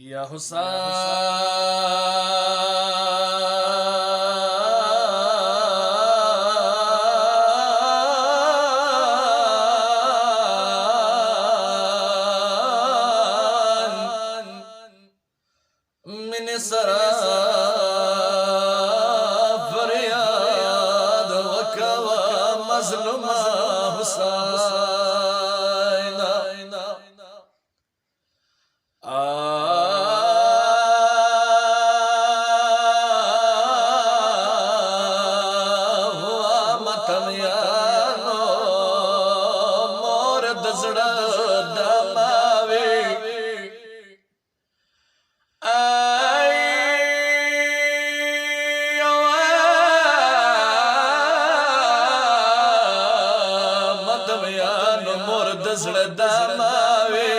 या हुसैन मिन सरा फरियाद वकवा मजलुमा हुसैन हुआ मतम यानो मोर दजड़ा दमावे मोर दसड़ दमावे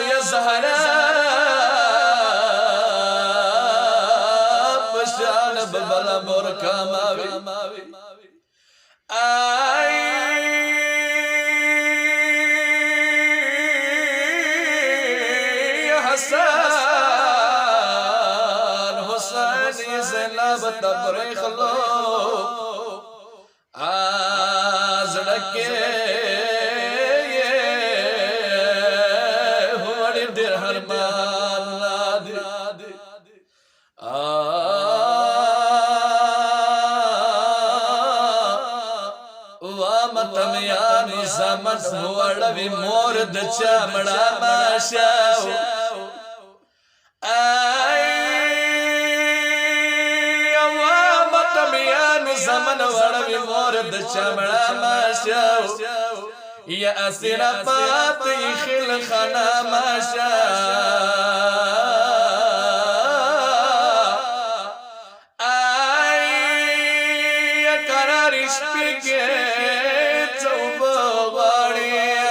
या ज़हरा पशान बबला मोर कामावे हसन हुसैन ज़ैनब तबरे खलो के हुआड़ी दिरहर मान लाद वा मतम यानी समझ हुआड़वी मोर दचा मड़ा माशाओ zaman warawi morad chamra mashaw ya asira fati khil khana mashaw ay ya kararish pike tauba ghariya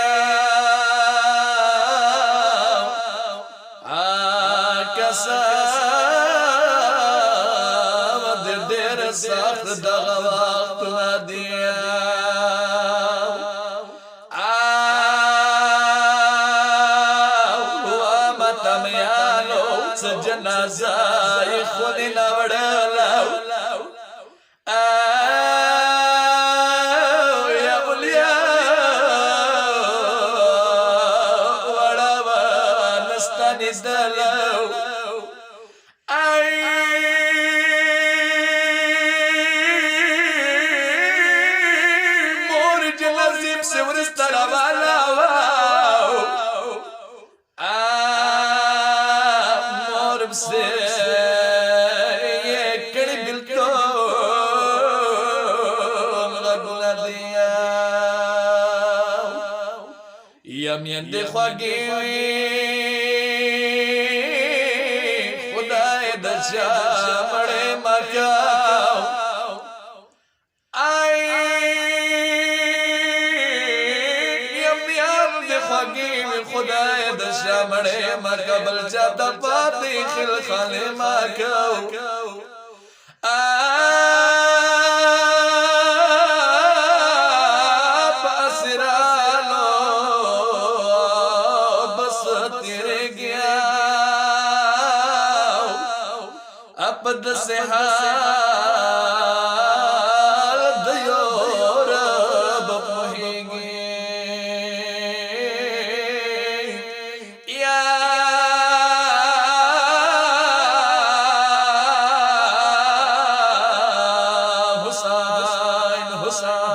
akasa साथ दगवात दिया हुआ मतम यालो सजनाजा खुद नवड़लाओ या बुलिया वड़वा नस्तानी दलाओ से वरस्तारा वाला मोर से ये कड़ी बिल तो लगना दिया यमियन देखवागी खुदाए दचा बड़े मकाओ खुदाए दशा मड़े मकबल जाता पाती खिल खाने माकौ पासरालो बस तेरे गया अपद से हाल दयो रब मोहेंगे हुसैन